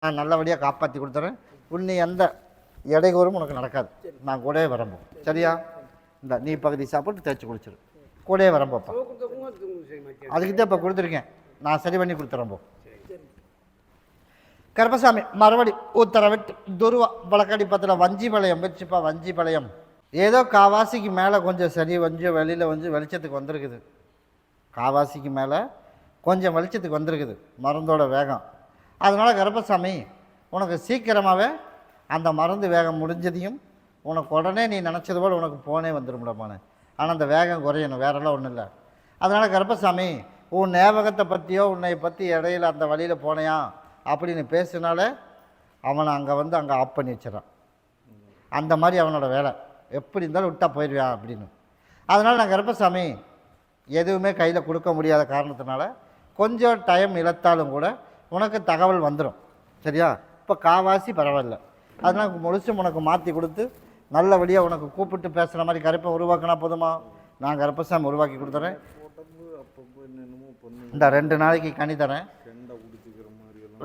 நான் நல்லபடியாக காப்பாற்றி கொடுத்துறேன். உன்னை எந்த இடையூறும் உனக்கு நடக்காது. நான் கூடவே வரம்போம். சரியா? இந்த நீ பகுதி சாப்பிட்டு தேய்ச்சி குளிச்சிரு. கூடவே வரம்போப்பா. அதுக்கிட்ட இப்போ கொடுத்துருக்கேன். நான் சரி பண்ணி கொடுத்துறேன். போ கருப்பசாமி மறுபடி உத்தரவிட்டு துருவா வழக்கடி பத்தில் வஞ்சிபாளையம் வச்சுப்பா. வஞ்சிபாளையம் ஏதோ காவாசிக்கு மேலே கொஞ்சம் சரி கொஞ்சம் வெளியில் கொஞ்சம் வெளிச்சத்துக்கு வந்திருக்குது. காவாசிக்கு மேலே கொஞ்சம் வெளிச்சத்துக்கு வந்திருக்குது மருந்தோட வேகம். அதனால் கருப்பசாமி உனக்கு சீக்கிரமாகவே அந்த மருந்து வேகம் முடிஞ்சதையும் உனக்கு உடனே நீ நினச்சது போல் உனக்கு போனே வந்துடும்டப்பானே. ஆனால் அந்த வேகம் குறையணும், வேறெல்லாம் ஒன்றும் இல்லை. அதனால் கருப்பசாமி உன் ஞாபகத்தை பற்றியோ உன்னை பற்றி இடையில அந்த வழியில் போனையா அப்படின்னு பேசினாலே அவனை அங்கே வந்து அங்கே ஆஃப் பண்ணி வச்சிடறான். அந்த மாதிரி அவனோட வேலை. எப்படி இருந்தாலும் விட்டா போயிடுவான் அப்படின்னு. அதனால் நான் கருப்பசாமி எதுவுமே கையில் கொடுக்க முடியாத காரணத்தினால கொஞ்சம் டைம் இழத்தாலும் கூட உனக்கு தகவல் வந்துடும். சரியா? இப்போ காவாசி பரவாயில்ல. அதனால் முழுசும் உனக்கு மாற்றி கொடுத்து நல்லபடியாக உனக்கு கூப்பிட்டு பேசுகிற மாதிரி கருப்பை உருவாக்கினா போதுமா? நான் கருப்பசாமி உருவாக்கி கொடுத்துறேன். இந்த 2 நாளைக்கு கனி தரேன்.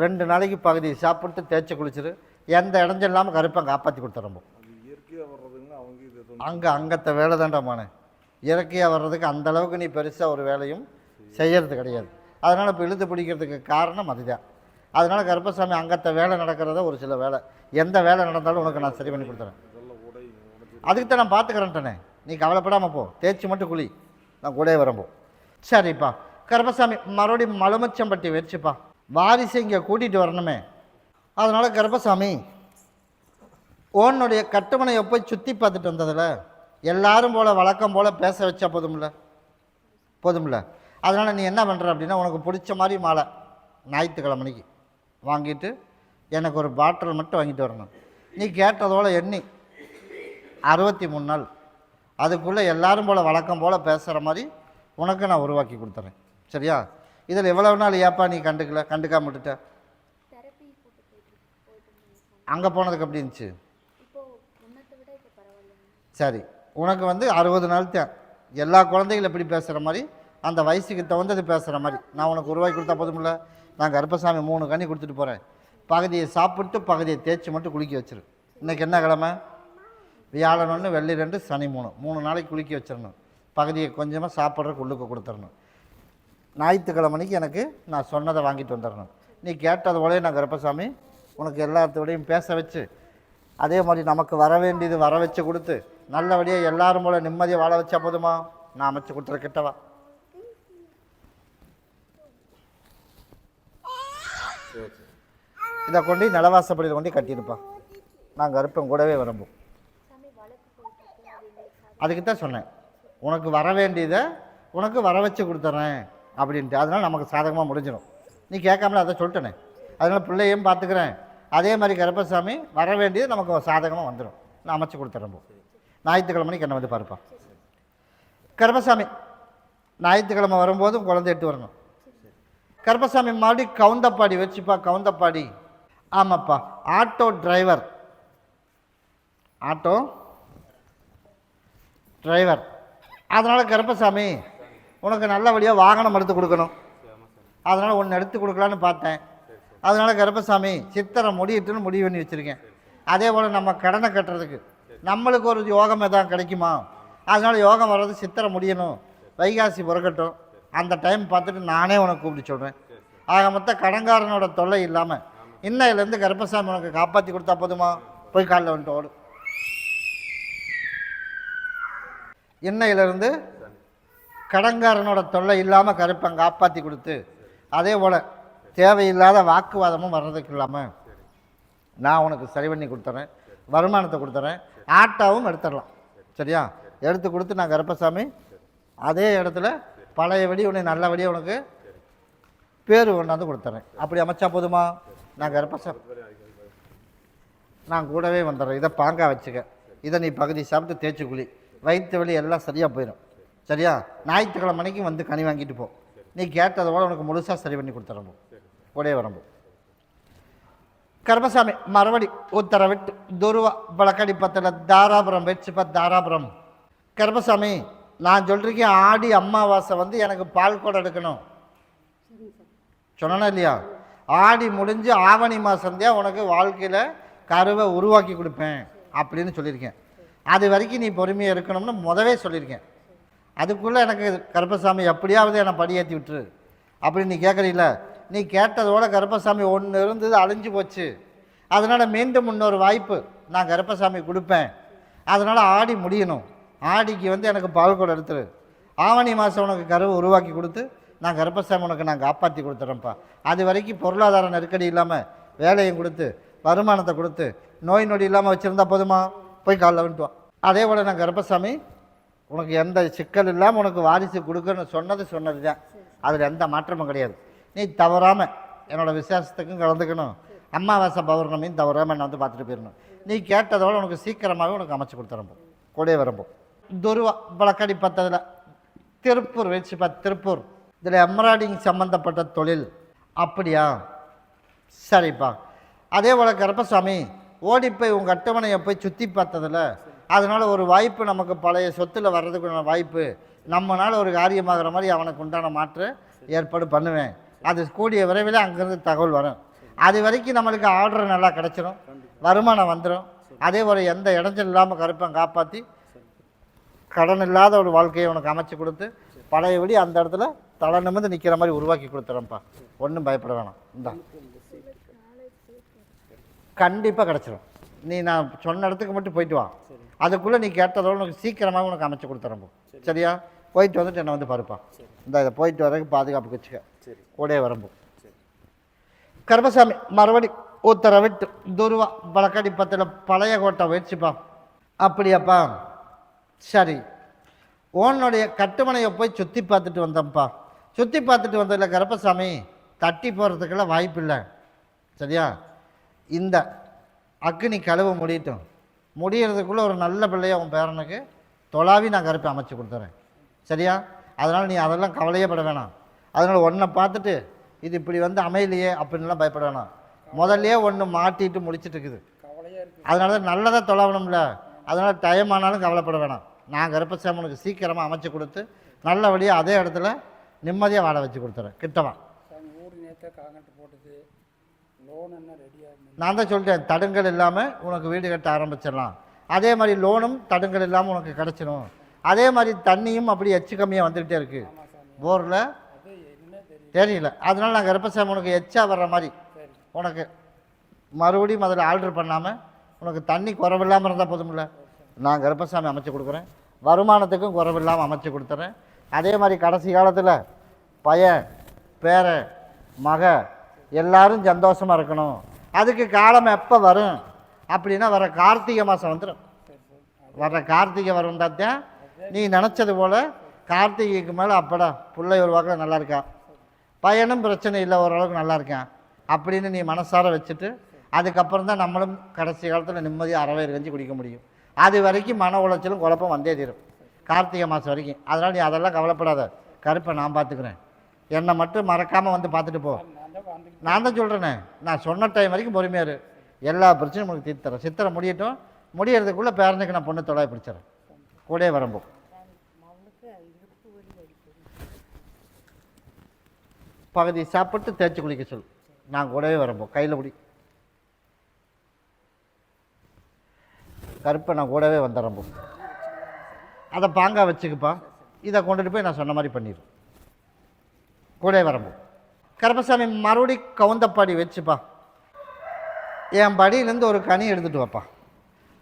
2 நாளைக்கு பகுதி சாப்பிட்டு தேய்ச்சி குளிச்சிரு. எந்த இடைஞ்சல் இல்லாமல் கருப்பை காப்பாற்றி கொடுத்துறோம். அங்கத்த வேலை தாண்டாமானே. இயற்கையாக வர்றதுக்கு அந்தளவுக்கு நீ பெருசாக ஒரு வேலையும் செய்கிறது கிடையாது. அதனால் இப்போ இழுத்து பிடிக்கிறதுக்கு காரணம் அதுதான். அதனால் கருப்பசாமி அங்கத்த வேலை நடக்கிறத ஒரு சில வேலை எந்த வேலை நடந்தாலும் உனக்கு நான் சரி பண்ணி கொடுத்துறேன். அதுக்கு தான் நான் பார்த்துக்கிறேன்ட்டனே. நீ கவலைப்படாமல் போ. தேய்ச்சி மட்டும் குழி. நான் கூட வரம்போ. சரிப்பா. கருப்பசாமி மறுபடியும் மலுமச்சம்பட்டி வச்சுப்பா. வாரிசை இங்கே கூட்டிகிட்டு வரணுமே. அதனால் கருப்பசாமி உன்னுடைய கட்டுமனையை போய் சுற்றி பார்த்துட்டு வந்ததில் எல்லாரும் போல் வழக்கம் போல் பேச வச்சா போதும்ல. அதனால் நீ என்ன பண்ணுற அப்படின்னா உனக்கு பிடிச்ச மாதிரி மாலை ஞாயிற்றுக்கிழமைக்கு வாங்கிட்டு எனக்கு ஒரு பாட்டில் மட்டும் வாங்கிட்டு வரணும். நீ கேட்டதோட எண்ணி 63 நாள் அதுக்குள்ளே எல்லாரும் போல் வழக்கம் போல் பேசுகிற மாதிரி உனக்கு நான் உருவாக்கி கொடுத்துறேன். சரியா? இதில் எவ்வளவு நாள் ஏப்பா நீ கண்டுக்காம விட்டுட்ட? அங்கே போனதுக்கு அப்படி இருந்துச்சு. சரி, உனக்கு வந்து 60 நாள் தான். எல்லா குழந்தைகளும் எப்படி பேசுகிற மாதிரி அந்த வயசுக்கு தகுந்தது பேசுகிற மாதிரி நான் உனக்கு உருவாக்கி கொடுத்தா போதுமில்ல. நான் கருப்பசாமி 3 கனி கொடுத்துட்டு போகிறேன். பகுதியை சாப்பிட்டு பகுதியை தேய்ச்சி மட்டும் குளிக்க வச்சிரு. இன்றைக்கி என்ன கிழமை? வியாழன் 1 வெள்ளி 2 சனி 3 நாளைக்கு குளிக்க வச்சிடணும். பகுதியை கொஞ்சமாக சாப்பிட்றதுக்கு உள்ளுக்கு கொடுத்துடணும். ஞாயிற்றுக்கிழமைக்கு எனக்கு நான் சொன்னதை வாங்கிட்டு வந்துடணும். நீ கேட்டது போலே நான் கருப்பசாமி உனக்கு எல்லாத்தோடையும் பேச வச்சு அதே மாதிரி நமக்கு வர வேண்டியது வர வச்சு கொடுத்து நல்லபடியாக எல்லாரும் போல் நிம்மதியை வாழ வச்சா போதுமா? நான் அமைச்சு கொடுத்துற கிட்டவா. இதை கொண்டு நிலவாசப்படியில் கொண்டு கட்டியிருப்பா. நான் கருப்பன் கூடவே வரம்போம். அதுக்கு தான் சொன்னேன் உனக்கு வர வேண்டியதை உனக்கு வர வச்சு கொடுத்துட்றேன் அப்படின்ட்டு. அதனால் நமக்கு சாதகமாக முடிஞ்சிடும். நீ கேட்காமல அதை சொல்லிட்டேனே. அதனால் பிள்ளையும் பார்த்துக்கிறேன். அதே மாதிரி கருப்பசாமி வர வேண்டியது நமக்கு சாதகமாக வந்துடும். நான் அமைச்சு கொடுத்துட்றேன். ஞாயிற்றுக்கிழமைக்கு என்ன வந்து பார்ப்பா. கருப்பசாமி ஞாயிற்றுக்கிழமை வரும்போதும் குழந்தை எட்டு வரணும். கருப்பசாமி மறுபடியும் கவுந்தப்பாடி வச்சுப்பா. கவுந்தப்பாடி. ஆமாப்பா. ஆட்டோ டிரைவர் அதனால் கருப்பசாமி உனக்கு நல்லபடியாக வாகனம் எடுத்து கொடுக்கணும். அதனால் ஒன்று எடுத்து கொடுக்கலான்னு பார்த்தேன். அதனால் கருப்பசாமி சித்திரை முடியிட்டுன்னு முடிவு பண்ணி வச்சுருக்கேன். அதே போல் நம்ம கடனை கட்டுறதுக்கு நம்மளுக்கு ஒரு யோகம் எதாவது கிடைக்குமா? அதனால் யோகம் வர்றது சித்திரை முடியணும், வைகாசி பிறக்கட்டும். அந்த டைம் பார்த்துட்டு நானே உனக்கு கூப்பிட்டு சொல்கிறேன். ஆக மொத்தம் கடங்காரனோட தொல்லை இல்லாமல் இன்னையிலேருந்து கருப்பசாமி உனக்கு காப்பாற்றி கொடுத்தா போதுமா? போய் காலில் வந்துட்டு ஓடு. இன்னையிலேருந்து கடங்காரனோட தொல்லை இல்லாமல் கருப்பன் காப்பாற்றி கொடுத்து அதே போல் தேவையில்லாத வாக்குவாதமும் வர்றதுக்கு இல்லாமல் நான் உனக்கு சரி பண்ணி கொடுத்துறேன். வருமானத்தை கொடுத்துறேன். ஆட்டாவும் எடுத்துடலாம். சரியா? எடுத்து கொடுத்து நான் கருப்பசாமி அதே இடத்துல பழையபடி உன்னை நல்லபடியாக உனக்கு பேர் கொண்டாந்து கொடுத்துறேன். அப்படி அமைச்சா போதுமா? நான் கருப்பசாமி நான் கூடவே வந்துடுறேன். இதை பாங்கா வச்சுக்க. இதை நீ பகுதி சாப்பிட்டு தேய்ச்சி குழி. வயிற்று வலி எல்லாம் சரியாக போயிடும். சரியா? ஞாயிற்றுக்கிழமைக்கு வந்து கனி வாங்கிட்டு போ. நீ கேட்டதோட உனக்கு முழுசாக சரி பண்ணி கொடுத்துறோம். கூடவே வரம்போ. கருப்பசாமி மறுபடி உத்தரவிட்டு துருவா வழக்கடி பத்தில் தாராபுரம் வச்சுப்பா. தாராபுரம். கருப்பசாமி நான் சொல்லிருக்கேன் ஆடி அமாவாசை வந்து எனக்கு பால் கூட எடுக்கணும் சொன்னா இல்லையா? ஆடி முடிஞ்சு ஆவணி மாதம்தான் உனக்கு வாழ்க்கையில் கருவை உருவாக்கி கொடுப்பேன் அப்படின்னு சொல்லியிருக்கேன். அது வரைக்கும் நீ பொறுமையாக இருக்கணும்னு முதவே சொல்லியிருக்கேன். அதுக்குள்ளே எனக்கு கருப்பசாமி எப்படியாவது என்னை படியேற்றி விட்டுரு அப்படின்னு நீ கேட்குறீல்ல. நீ கேட்டதோட கருப்பசாமி ஒன்று இருந்தது அழிஞ்சு போச்சு. அதனால் மீண்டும் இன்னொரு வாய்ப்பு நான் கருப்பசாமி கொடுப்பேன். அதனால் ஆடி முடியணும். ஆடிக்கு எனக்கு பால் கூட எடுத்துரு. ஆவணி மாதம் உனக்கு கருவை உருவாக்கி கொடுத்து நான் கருப்பசாமி உனக்கு நான் காப்பாற்றி கொடுத்துட்றேன்ப்பா. அது வரைக்கும் பொருளாதார நெருக்கடி இல்லாமல் வேலையும் கொடுத்து வருமானத்தை கொடுத்து நோய் நொடி இல்லாமல் வச்சுருந்தா போதுமா? போய் காலைல வந்துட்டுவான். அதே போல் நான் கருப்பசாமி உனக்கு எந்த சிக்கல் இல்லாமல் உனக்கு வாரிசு கொடுக்குன்னு சொன்னது தான். அதில் எந்த மாற்றமும் கிடையாது. நீ தவறாமல் என்னோடய விசேஷத்துக்கும் கலந்துக்கணும். அமாவாசை பௌர்ணமின்னு தவறாமல் என்னை பார்த்துட்டு போயிடணும். நீ கேட்டதோட உனக்கு சீக்கிரமாகவே உனக்கு அமைச்சு கொடுத்துறப்போம். கூடவே வரப்போம். துருவா வழக்கடி பத்ததில் திருப்பூர் வச்சுப்பா. திருப்பூர் இதில் எம்ப்ராய்டிங் சம்மந்தப்பட்ட தொழில். அப்படியா? சரிப்பா. அதே போல் கருப்பசாமி ஓடிப்போய் உங்கள் அட்டவணையை போய் சுற்றி பார்த்ததில்ல. அதனால் ஒரு வாய்ப்பு நமக்கு பழைய சொத்தில் வர்றதுக்குள்ள வாய்ப்பு, நம்மளால் ஒரு காரியமாகிற மாதிரி அவனுக்கு உண்டான மாற்று ஏற்பாடு பண்ணுவேன். அது கூடிய விரைவில் அங்கேருந்து தகவல் வரும். அது வரைக்கும் நம்மளுக்கு ஆர்டர் நல்லா கிடச்சிரும், வருமானம் வந்துடும். அதே போல் எந்த இடைஞ்சல் இல்லாமல் கருப்பன் காப்பாற்றி கடன் இல்லாத ஒரு வாழ்க்கையை உனக்கு அமைச்சு கொடுத்து பழையபடி அந்த இடத்துல தலை நிமிர்ந்து நிற்கிற மாதிரி உருவாக்கி கொடுத்துறேன்ப்பா. ஒன்றும் பயப்பட வேணாம். இந்த கண்டிப்பாக கிடச்சிரும். நீ நான் சொன்ன இடத்துக்கு மட்டும் போயிட்டு வா. அதுக்குள்ளே நீ கேட்டதோடு உனக்கு சீக்கிரமாக உனக்கு அமைச்சு கொடுத்துறப்போ. சரியா? போயிட்டு வந்துட்டு என்னை பாருப்பா. இதை போயிட்டு வரைக்கும் பாதுகாப்புக்கு வச்சுக்க. கூடயே வரம்போ. கருப்பசாமி மறுபடி உத்தரவிட்டு துருவா வழக்கடி பத்தில் பழைய கோட்டை வச்சுப்பா. அப்படியாப்பா? சரி. உன்னுடைய கட்டுமனையை போய் சுற்றி பார்த்துட்டு வந்தேன்ப்பா. சுற்றி பார்த்துட்டு வந்ததில்ல கருப்பசாமி தட்டி போகிறதுக்கெல்லாம் வாய்ப்பு இல்லை. சரியா? இந்த அக்னி கழுவு முடியட்டும். முடிகிறதுக்குள்ளே ஒரு நல்ல பிள்ளையை உன் பேரனுக்கு தொலாவி நான் கருப்பை அமைச்சு கொடுத்துறேன். சரியா? அதனால் நீ அதெல்லாம் கவலையே பட வேணாம். அதனால் ஒன்றை பார்த்துட்டு இது இப்படி அமையலையே அப்படின்லாம் பயப்பட வேணாம். முதல்லையே ஒன்று மாட்டிட்டு முடிச்சுட்டு இருக்குது. அதனால தான் நல்லதாக தொலாவணும்ல. அதனால் டைம் ஆனாலும் கவலைப்பட வேணாம். நான் கருப்பசாமி உனக்கு சீக்கிரமாக அமைச்சு கொடுத்து நல்லபடியாக அதே இடத்துல நிம்மதியாக வாழ வச்சு கொடுத்துறேன். கிட்டவா நான் தான் சொல்லிட்டேன், தடுங்கல் இல்லாமல் உனக்கு வீடு கட்ட ஆரம்பிச்சிடலாம். அதே மாதிரி லோனும் தடுங்கல் இல்லாமல் உனக்கு கிடச்சிடும். அதே மாதிரி தண்ணியும் அப்படி எச்சு கம்மியாக வந்துக்கிட்டே இருக்குது போரில். தெரியல. அதனால நான் கருப்பசாமி உனக்கு எச்சா வர்ற மாதிரி உனக்கு மறுபடியும் அதில் ஆர்டர் பண்ணாமல் உனக்கு தண்ணி குறவில்லாமல் இருந்தால் போதுமில்ல. நான் கருப்பசாமி அமைச்சு கொடுக்குறேன். வருமானத்துக்கும் குறவில்லாமல் அமைச்சு கொடுத்துறேன். அதே மாதிரி கடைசி காலத்தில் பையன் பேர மக எல்லாரும் சந்தோஷமாக இருக்கணும். அதுக்கு காலம் எப்போ வரும் அப்படின்னா வர கார்த்திகை மாதம் வந்துடும். வர கார்த்திகை வரும் தான் நீ நினச்சது போல் கார்த்திகைக்கு மேலே அப்படா பிள்ளை ஒரு வாக்கில் நல்லா இருக்கா, பையனும் பிரச்சனை இல்லை, ஓரளவுக்கு நல்லா இருக்கான் அப்படின்னு நீ மனசார வச்சுட்டு அதுக்கப்புறம் தான் நம்மளும் கடைசி காலத்தில் நிம்மதியாக அறவை கஞ்சி குடிக்க முடியும். அது வரைக்கும் மன உளைச்சலும் குழப்பம் வந்தே தீரும் கார்த்திகை மாதம் வரைக்கும். அதனால் நீ அதெல்லாம் கவலைப்படாத. கருப்பை நான் பார்த்துக்கிறேன். என்னை மட்டும் மறக்காமல் வந்து பார்த்துட்டு போ. நான் தான் சொல்கிறேனே, நான் சொன்ன டைம் வரைக்கும் பொறுமையாரு. எல்லா பிரச்சனையும் உங்களுக்கு தீர்த்து தரேன். சித்திரை முடியட்டும். முடியறதுக்குள்ளே பேரனுக்கு நான் பொண்ணு தொலையை பிடிச்சிடறேன். கூடயே வரம்போ. பகுதி சாப்பிட்டு தேய்ச்சி குளிக்க சொல். நான் கூடவே வரம்போ. கையில் பிடி. கருப்பை நான் கூடவே வந்துடுறம்போ. அதை பாங்கா வச்சுக்குப்பா. இதை கொண்டுட்டு போய் நான் சொன்ன மாதிரி பண்ணிடுறேன். கூடவே வரம்போ. கருப்பசாமி மறுபடி கவுந்தப்பாடி வச்சுப்பா. என் படியிலேருந்து ஒரு கனி எடுத்துகிட்டு வாப்பா.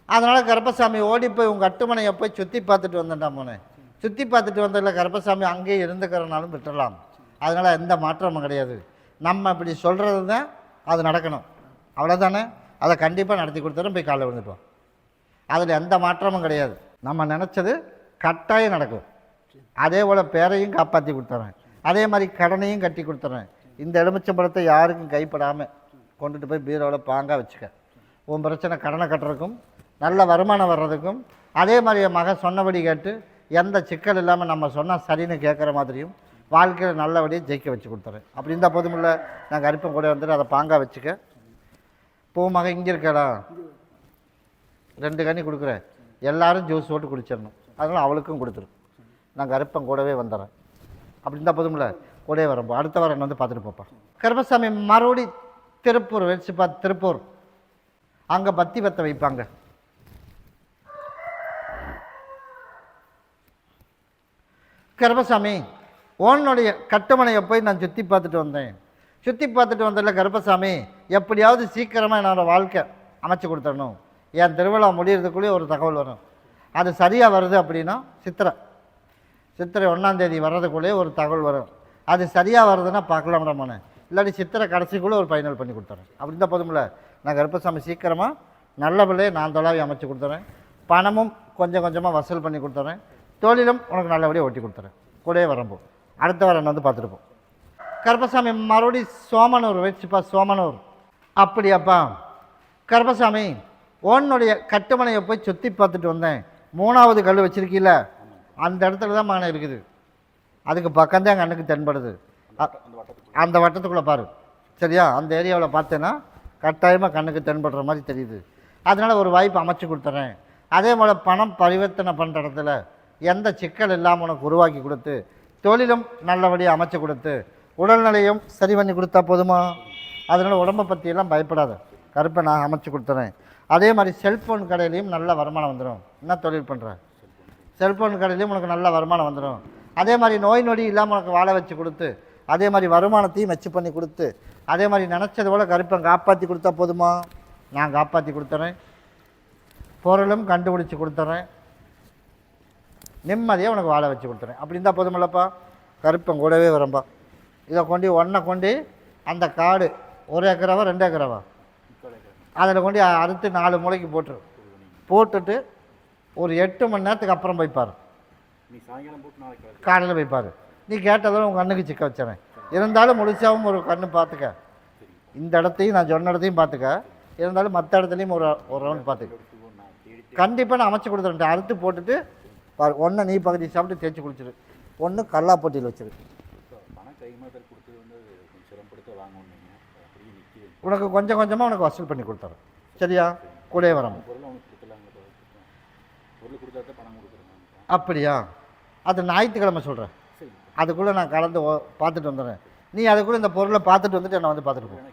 அதனால் கருப்பசாமி ஓடி போய் உங்கள் அட்டுமனையை போய் சுற்றி பார்த்துட்டு வந்தேன்டா மோனே. சுற்றி பார்த்துட்டு வந்ததில்ல கருப்பசாமி அங்கேயே இருந்துக்கிறனாலும் விட்டுடலாம். அதனால் எந்த மாற்றமும் கிடையாது. நம்ம இப்படி சொல்கிறது தான் அது நடக்கணும். அவ்வளோதானே? அதை கண்டிப்பாக நடத்தி கொடுத்துறோம். போய் காலைல விழுந்துட்டோம். அதில் எந்த மாற்றமும் கிடையாது. நம்ம நினச்சது கட்டாயம் நடக்கும். அதே போல் பேரையும் காப்பாற்றி கொடுத்துறேன். அதே மாதிரி கடனையும் கட்டி கொடுத்துறேன். இந்த எலுமிச்சம்பழத்தை யாருக்கும் கைப்படாமல் கொண்டுட்டு போய் பீரோவில் பாங்காக வச்சுக்க. உன் பிரச்சனை கடனை கட்டுறதுக்கும் நல்ல வருமானம் வர்றதுக்கும் அதே மாதிரி என் மகன் சொன்னபடி கேட்டு எந்த சிக்கல் இல்லாமல் நம்ம சொன்னால் சரின்னு கேட்குற மாதிரியும் வாழ்க்கையில் நல்லபடியாக ஜெயிக்க வச்சு கொடுத்துறேன். அப்படி இருந்தால் போதுமில்ல. நான் கருப்பம் கூட வந்துட்டு அதை பாங்காக வச்சுக்க. பூ மகன் இங்கே இருக்கடா, 2 கனி கொடுக்குறேன். எல்லோரும் ஜூஸ் போட்டு குடிச்சிடணும். அதனால் அவளுக்கும் கொடுத்துரும். நான் கருப்பம் கூடவே வந்துடுறேன். அப்படி இருந்தால் போதுமில்ல. கூடவே வரம்போ. அடுத்த வாரம் வந்து பார்த்துட்டு போப்பா. கருப்பசாமி மறுபடி திருப்பூர் வச்சுப்பா. திருப்பூர் அங்கே பத்தி பற்ற வைப்பாங்க. கருப்பசாமி உன்னுடைய கட்டுமனையை போய் நான் சுற்றி பார்த்துட்டு வந்தேன். சுற்றி பார்த்துட்டு வந்ததில்ல கருப்பசாமி, எப்படியாவது சீக்கிரமாக என்னோடய வாழ்க்கை அமைச்சு கொடுத்துடணும். என் திருவிழா முடியறதுக்குள்ளேயே ஒரு தகவல் வரும். அது சரியாக வருது அப்படின்னா சித்திரை 1ஆம் தேதி வர்றதுக்குள்ளேயே ஒரு தகவல் வரும். அது சரியாக வருதுன்னா பார்க்கலாம் மேடம். இல்லாட்டி சித்திரை கடைசிக்குள்ளே ஒரு ஃபைனல் பண்ணி கொடுத்துறேன். அப்படி தான் போதும்ல. நான் கருப்பசாமி சீக்கிரமாக நல்ல பிள்ளையை நான் தொலாவி அமைச்சு கொடுத்துறேன். பணமும் கொஞ்சம் கொஞ்சமாக வசூல் பண்ணி கொடுத்துறேன். தொழிலும் உனக்கு நல்லபடியாக ஓட்டி கொடுத்துறேன். கூடவே வரம்போ. அடுத்த வாரம் வந்து பார்த்துருப்போம். கருப்பசாமி மறுபடி சோமனூர் வச்சுப்பா. சோமனூர். அப்படியாப்பா. கருப்பசாமி உன்னுடைய கட்டுமனையை போய் சுற்றி பார்த்துட்டு வந்தேன். 3வது கல் வச்சுருக்கீல்ல, அந்த இடத்துல தான் மகனை இருக்குது. அதுக்கு பக்கம்தான் எங்கள் அண்ணுக்கு தென்படுது. அந்த வட்டத்துக்குள்ளே பாரு. சரியா? அந்த ஏரியாவில் பார்த்தேன்னா கட்டாயமாக கண்ணுக்கு தென்படுற மாதிரி தெரியுது. அதனால் ஒரு வாய்ப்பு அமைச்சு கொடுத்துட்றேன். அதே போல் பணம் பரிவர்த்தனை பண்ணுற இடத்துல எந்த சிக்கல் இல்லாமல் உனக்கு உருவாக்கி கொடுத்து, தொழிலும் நல்லபடியாக அமைச்சு கொடுத்து, உடல்நிலையும் சரி பண்ணி கொடுத்தா போதுமா? அதனால் உடம்பை பற்றியெல்லாம் பயப்படாத. கருப்பை நான் அமைச்சு கொடுத்துறேன். அதே மாதிரி செல்ஃபோன் கடையிலையும் நல்ல வருமானம் வந்துடும். என்ன தொழில் பண்ணுறேன்? செல்ஃபோன் கடையிலையும் உனக்கு நல்ல வருமானம் வந்துடும். அதே மாதிரி நோய் நொடி இல்லாமல் உனக்கு வாழ வச்சு கொடுத்து, அதே மாதிரி வருமானத்தையும் வச்சு பண்ணி கொடுத்து, அதே மாதிரி நினச்சது போல் கருப்பை காப்பாற்றி கொடுத்தா போதுமா? நான் காப்பாற்றி கொடுத்துறேன். பொருளும் கண்டுபிடிச்சி கொடுத்துட்றேன். நிம்மதியாக உனக்கு வாழ வச்சு கொடுத்துறேன். அப்படி இருந்தால் போதுமில்லப்பா. கருப்பன் கூடவே வரம்பா. இதை கொண்டு ஒன்றை கொண்டு அந்த காடு 1 ஏக்கராவா 2 ஏக்கராவா அதில் கொண்டு அறுத்து 4 மூளைக்கு போட்டுட்டு ஒரு 8 மணி நேரத்துக்கு அப்புறம் போய்ப்பார். காலையில் போய்ப்பார். நீ கேட்டதும் உங்கள் கண்ணுக்கு சிக்க வச்சுறேன். இருந்தாலும் முழுசாகவும் ஒரு கண்ணு பார்த்துக்க. இந்த இடத்தையும் நான் சொன்ன இடத்தையும் பார்த்துக்க. இருந்தாலும் மற்ற இடத்துலையும் ஒரு ரவுண்ட் பார்த்துக்க. கண்டிப்பாக நான் அமைச்சு கொடுத்துறேன். அறுத்து போட்டுட்டு பாரு. ஒன்று நீ பகுதி சாப்பிட்டு தேய்ச்சி குளிச்சிரு. ஒன்று கல்லா போட்டியில் வச்சிரு. உனக்கு கொஞ்சம் கொஞ்சமாக உனக்கு வசூல் பண்ணி கொடுத்துறேன். சரியா? கூட வரோம். அப்படியா? அது ஞாயிற்றுக்கிழமை சொல்கிறேன். அதுக்குள்ளே நான் கலந்து பார்த்துட்டு வந்துடுறேன். நீ அதுக்குள்ளே இந்த பொருளை பார்த்துட்டு வந்துட்டு நான் வந்து பார்த்துட்டு போவேன்.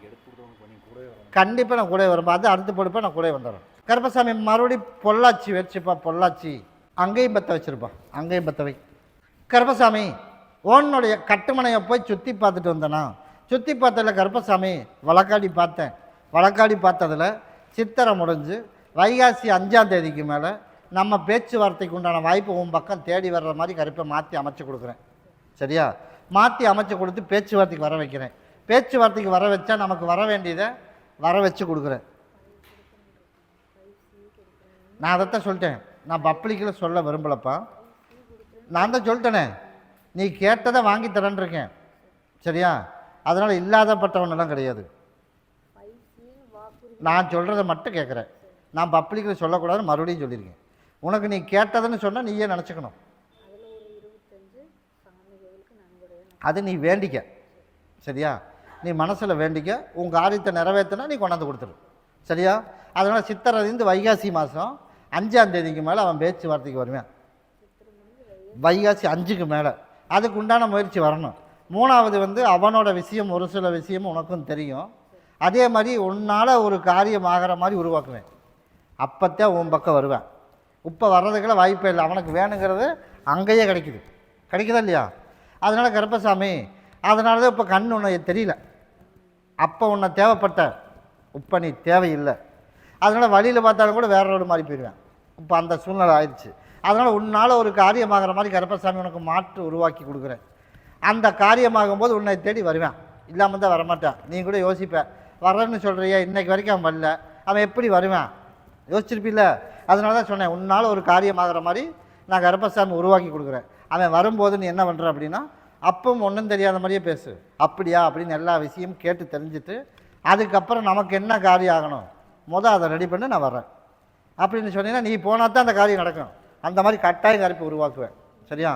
கண்டிப்பாக நான் கூட வரும்பா. அது அறுத்து போடுப்பா. நான் கூட வந்துடுறேன். கருப்பசாமி மறுபடி பொள்ளாச்சி வச்சுப்பா. பொள்ளாச்சி அங்கேயும் பற்ற வச்சுருப்பா. அங்கேயும் பற்ற வை. கருப்பசாமி உன்னுடைய கட்டுமனையை போய் சுற்றி பார்த்துட்டு வந்தேனா? சுற்றி பார்த்ததில் கருப்பசாமி வழக்காடி பார்த்தேன். வழக்காடி பார்த்ததில் சித்திரை முடிஞ்சு வைகாசி 5ஆம் தேதிக்கு மேலே நம்ம பேச்சுவார்த்தைக்கு உண்டான வாய்ப்பு உன் பக்கம் தேடி வர்ற மாதிரி கருப்பை மாற்றி அமைச்சு கொடுக்குறேன். சரியா? மாற்றி அமைச்சு கொடுத்து பேச்சுவார்த்தைக்கு வர வைக்கிறேன். பேச்சுவார்த்தைக்கு வர வச்சா நமக்கு வர வேண்டியதை வர வச்சு கொடுக்குறேன். நான் அதைத்தான் சொல்லிட்டேன். நான் பப்ளிக்கில் சொல்ல விரும்பலப்பா. நான் தான் சொல்லிட்டேனே, நீ கேட்டதை வாங்கி தரேன்னு இருக்கேன். சரியா? அதனால் இல்லாதப்பட்டவனெல்லாம் கிடையாது. நான் சொல்கிறத மட்டும் கேட்குறேன். நான் பப்ளிக்கில் சொல்லக்கூடாதுன்னு மறுபடியும் சொல்லியிருக்கேன். உனக்கு நீ கேட்டதுன்னு சொன்னால் நீயே நினச்சிக்கணும். அது நீ வேண்டிக்க. சரியா? நீ மனசில் வேண்டிக்க. உன் காரியத்தை நிறைவேற்றினா நீ கொண்டாந்து கொடுத்துரு. சரியா? அதனால் சித்திரைலேருந்து வைகாசி மாதம் 5ஆம் தேதிக்கு மேலே அவன் பேச்சுவார்த்தைக்கு வருவேன். வைகாசி 5க்கு மேலே அதுக்கு உண்டான முயற்சி வரணும். 3வது வந்து அவனோட விஷயம், ஒரு சில விஷயம் உனக்கும் தெரியும். அதே மாதிரி உன்னால் ஒரு காரியம் ஆகிற மாதிரி உருவாக்குவேன். அப்போத்தான் உன் பக்கம் வருவேன். இப்போ வர்றதுக்கெல்லாம் வாய்ப்பே இல்லை. அவனுக்கு வேணுங்கிறது அங்கேயே கிடைக்குதா இல்லையா? அதனால் கருப்பசாமி, அதனால தான் இப்போ கண் உன்னை தெரியல. அப்போ உன்னை தேவைப்பட்ட, இப்போ நீ தேவையில்லை. அதனால் வழியில் பார்த்தாலும் கூட வேற ரோடு மாறி போயிடுவேன். இப்போ அந்த சூழ்நிலை ஆயிடுச்சு. அதனால் உன்னால் ஒரு காரியமாகிற மாதிரி கருப்பசாமி உனக்கு மாற்று உருவாக்கி கொடுக்குறேன். அந்த காரியமாகும்போது உன்னை தேடி வருவேன். இல்லாமல் தான் வரமாட்டேன். நீ கூட யோசிப்பேன், வரேன்னு சொல்கிறியா, இன்றைக்கு வரைக்கும் அவன் வரல, அவன் எப்படி வருவேன் யோசிச்சிருப்பில்ல? அதனால தான் சொன்னேன், உன்னால் ஒரு காரியமாகிற மாதிரி நான் கருப்பசாமி உருவாக்கி கொடுக்குறேன். அவன் வரும்போது நீ என்ன பண்ணுற அப்படின்னா, அப்பவும் ஒன்றும் தெரியாத மாதிரியே பேசு. அப்படியா அப்படின்னு எல்லா விஷயமும் கேட்டு தெரிஞ்சுட்டு, அதுக்கப்புறம் நமக்கு என்ன காரியம் ஆகணும் அதை ரெடி பண்ணி நான் வரேன் அப்படின்னு சொன்னீங்கன்னா, நீ போனால் தான் அந்த காரியம் நடக்கும். அந்த மாதிரி கட்டாயம் கருப்பை உருவாக்குவேன். சரியா?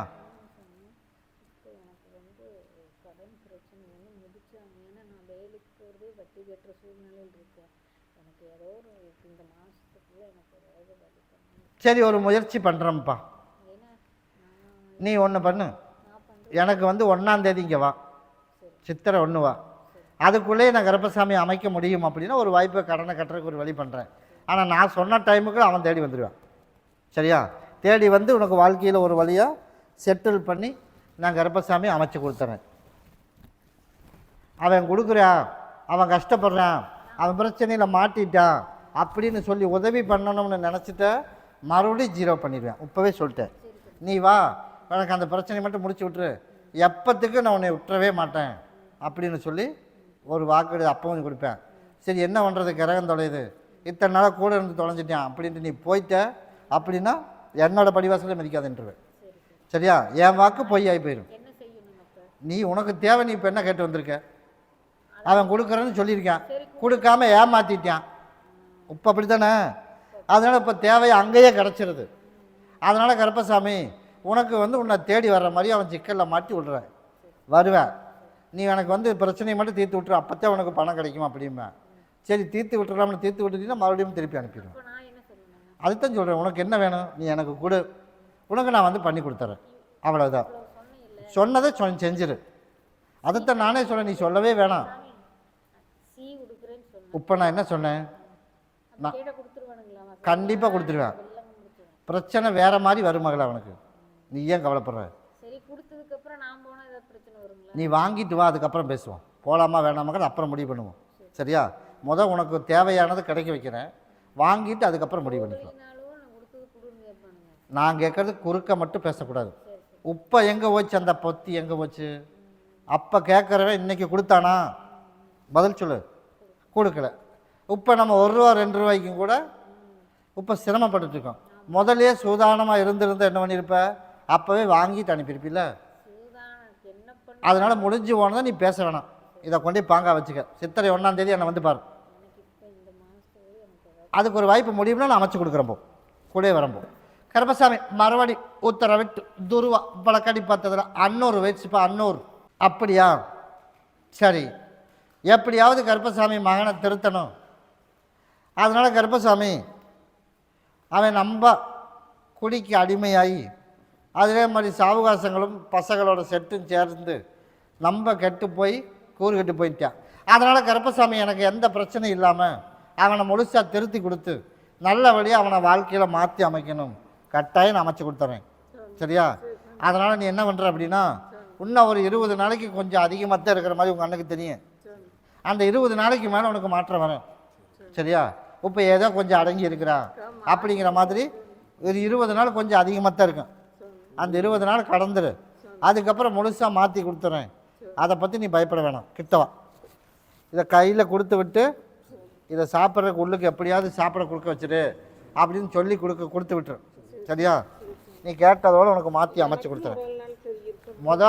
சரி, ஒரு முயற்சி பண்ணுறேன்ப்பா. நீ ஒன்று பண்ணு. எனக்கு வந்து 1ஆம் தேதி இங்கே வா. சித்திரை 1 வா. அதுக்குள்ளேயே நான் கர்ப்பசாமி அமைக்க முடியும் அப்படின்னா ஒரு வாய்ப்பை கடனை கட்டுறதுக்கு ஒரு வழி பண்ணுறேன். ஆனால் நான் சொன்ன டைமுக்கு அவன் தேடி வந்துடுவான். சரியா? தேடி வந்து உனக்கு வாழ்க்கையில் ஒரு வழியாக செட்டில் பண்ணி நான் கர்ப்பசாமி அமைச்சு கொடுத்துறேன். அவன் கொடுக்குறான், அவன் கஷ்டப்படுறான், அவன் பிரச்சனையில் மாட்டிட்டான் அப்படின்னு சொல்லி உதவி பண்ணணும்னு நினச்சிட்ட மறுபடியும் 0 பண்ணிடுவேன். இப்போவே சொல்லிட்டேன். நீ வா, எனக்கு அந்த பிரச்சனையை மட்டும் முடிச்சு விட்டுரு, எப்போத்துக்கு நான் உன்னை விட்டுறவே மாட்டேன் அப்படின்னு சொல்லி ஒரு வாக்கு அப்பவும் கொடுப்பேன். சரி என்ன பண்ணுறது, கிரகம் தொலையுது, இத்தனை நாளாக கூட இருந்து தொலைஞ்சிட்டான் அப்படின்ட்டு நீ போயிட்ட அப்படின்னா என்னோட படிவாசலே மதிக்காதுன்றுவேன். சரியா? என் வாக்கு பொய் ஆகி போயிடும். நீ உனக்கு தேவை, நீ இப்போ என்ன கேட்டு வந்திருக்க, அவன் கொடுக்குறேன்னு சொல்லியிருக்கான், கொடுக்காம ஏமாற்றிட்டான். இப்போ அப்படி தானே? அதனால் இப்போ தேவையை அங்கேயே கிடச்சிருது. அதனால் கர்ப்பசாமி உனக்கு வந்து உன்னை தேடி வர்ற மாதிரி அவன் சிக்கலில் மாட்டி விட்றேன். வருவேன், நீ எனக்கு வந்து பிரச்சனையை மட்டும் தீர்த்து விட்டுரு, அப்போத்தான் உனக்கு பணம் கிடைக்கும் அப்படிம்பேன். சரி தீர்த்து விட்டுறாமல் தீர்த்து விட்டுட்டீங்கன்னா மறுபடியும் திருப்பி அனுப்பிடுவேன். அதுதான் சொல்கிறேன், உனக்கு என்ன வேணும் நீ எனக்கு கொடு, உனக்கு நான் வந்து பண்ணி கொடுத்துறேன். அவ்வளோதான். சொன்னதை செஞ்சிரு. அதைத்தான் நானே சொன்னேன், நீ சொல்லவே வேணாம். இப்போ நான் என்ன சொன்னேன், நான் கண்டிப்பாக கொடுத்துருவேன். பிரச்சனை வேறு மாதிரி வரும் மகளா அவனுக்கு, நீ ஏன் கவலைப்படுற? நீ வாங்கிட்டு வா, அதுக்கப்புறம் பேசுவோம். போகலாமா வேணாமாங்கிறது அப்புறம் முடிவு பண்ணுவோம். சரியா? உனக்கு தேவையானது கிடைக்க வைக்கிறேன், வாங்கிட்டு அதுக்கப்புறம் முடிவு பண்ணிக்கலாம். நான் கேட்குறது குறுக்க மட்டும் பேசக்கூடாது. இப்போ எங்கே போச்சு அந்த பொத்தி, எங்கே போச்சு? அப்போ கேட்குறவன் இன்றைக்கி கொடுத்தானா? பதில் சொல்லு. கொடுக்கல. இப்போ நம்ம 1 ரூபா 2 ரூபாய்க்கும் கூட இப்போ சிரமப்பட்டுருக்கோம். முதலே சூதானமாக இருந்திருந்தால் என்ன பண்ணியிருப்ப, அப்போவே வாங்கிட்டு அனுப்பியிருப்பில்ல. அதனால் முடிஞ்சு போனதை நீ பேச வேணாம். இதை கொண்டு பாங்கா வச்சுக்க. சித்திரை 1ஆம் தேதி என்னை வந்து பாரு. அதுக்கு ஒரு வாய்ப்பு முடியும்னா நான் அமைச்சு கொடுக்குறேன். போ கூட வரம்போ. கர்ப்பசாமி மறுபடி உத்தரவிட்டு துருவா பழக்கடி பார்த்ததில் அன்னூறு வச்சுப்பா. அன்னூறு அப்படியா? சரி, எப்படியாவது கர்ப்பசாமி மகனை திருத்தணும். அதனால் கர்ப்பசாமி அவன் நம்ம குடிக்கு அடிமையாகி அதே மாதிரி சாவகாசங்களும் பசங்களோட செட்டும் சேர்ந்து நம்ம கெட்டு போய் கூறு கெட்டு போயிட்டான். அதனால் கர்ப்பசாமி எனக்கு எந்த பிரச்சனையும் இல்லாமல் அவனை முழுசாக திருத்தி கொடுத்து நல்ல வழியாக அவனை வாழ்க்கையில் மாற்றி அமைக்கணும். கட்டாயம் நான் அமைச்சு கொடுத்துறேன். சரியா? அதனால் நீ என்ன பண்ணுற அப்படின்னா, இன்னும் ஒரு 20 நாளைக்கு கொஞ்சம் அதிகமாக தான் இருக்கிற மாதிரி உங்கள் அண்ணனுக்கு தெரியும். அந்த 20 நாளைக்கு மேலே உனக்கு மாற்றம் வரும். சரியா? இப்போ ஏதோ கொஞ்சம் அடங்கி இருக்கிறான் அப்படிங்கிற மாதிரி ஒரு 20 நாள் கொஞ்சம் அதிகமாக தான் இருக்கும். அந்த 20 நாள் கடந்துரு, அதுக்கப்புறம் முழுசாக மாற்றி கொடுத்துறேன். அதை பற்றி நீ பயப்பட வேணாம். கிட்டவா இதை கையில் கொடுத்து விட்டு இதை சாப்பிட்றதுக்கு உள்ளுக்கு எப்படியாவது சாப்பிட கொடுக்க வச்சுரு அப்படின்னு சொல்லி கொடுத்து விட்டுரு. சரியா? நீ கேட்டதோடு உனக்கு மாற்றி அமைச்சு கொடுத்துறேன்.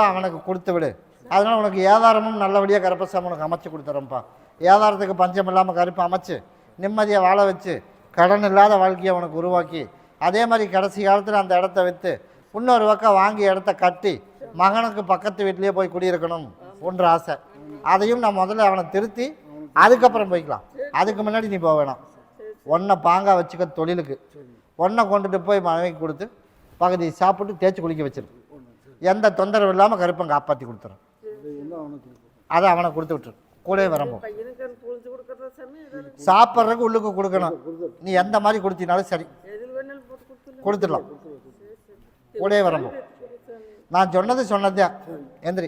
அவனுக்கு கொடுத்து விடு. அதனால் உனக்கு வியாபாரமும் நல்லபடியாக கர்ப்பசாமி உனக்கு அமைச்சு கொடுத்துறேன்ப்பா. வியாபாரத்துக்கு பஞ்சம் இல்லாமல் கருப்பு அமைச்சு நிம்மதியாக வாழ வச்சு கடன் இல்லாத வாழ்க்கையை உனக்கு உருவாக்கி, அதே மாதிரி கடைசி காலத்தில் அந்த இடத்த விற்று இன்னொரு பக்கம் வாங்கி இடத்த கட்டி மகனுக்கு பக்கத்து வீட்லேயே போய் குடியிருக்கணும் ஒன்று ஆசை. அதையும் நான் முதல்ல அவனை திருத்தி அதுக்கப்புறம் போய்க்கலாம். அதுக்கு முன்னாடி நீ போக வேணாம். ஒன்றை பாங்கா வச்சுக்க தொழிலுக்கு. ஒன்றை கொண்டுட்டு போய் மனைவிக்கு கொடுத்து பகுதி சாப்பிட்டு தேய்ச்சி குளிக்க வச்சிரு. எந்த தொந்தரவு இல்லாமல் கருப்பை காப்பாற்றி கொடுத்துரும். அதை அவனை கொடுத்து விட்டுரு. கூட வரம்போ சாப்பிட்றதுக்கு உள்ளுக்கு கொடுக்கணும். நீ எந்த மாதிரி கொடுத்தினாலும் சரி கொடுத்துடலாம். கூட வரம்போ நான் சொன்னது சொன்னதே. எந்திரி.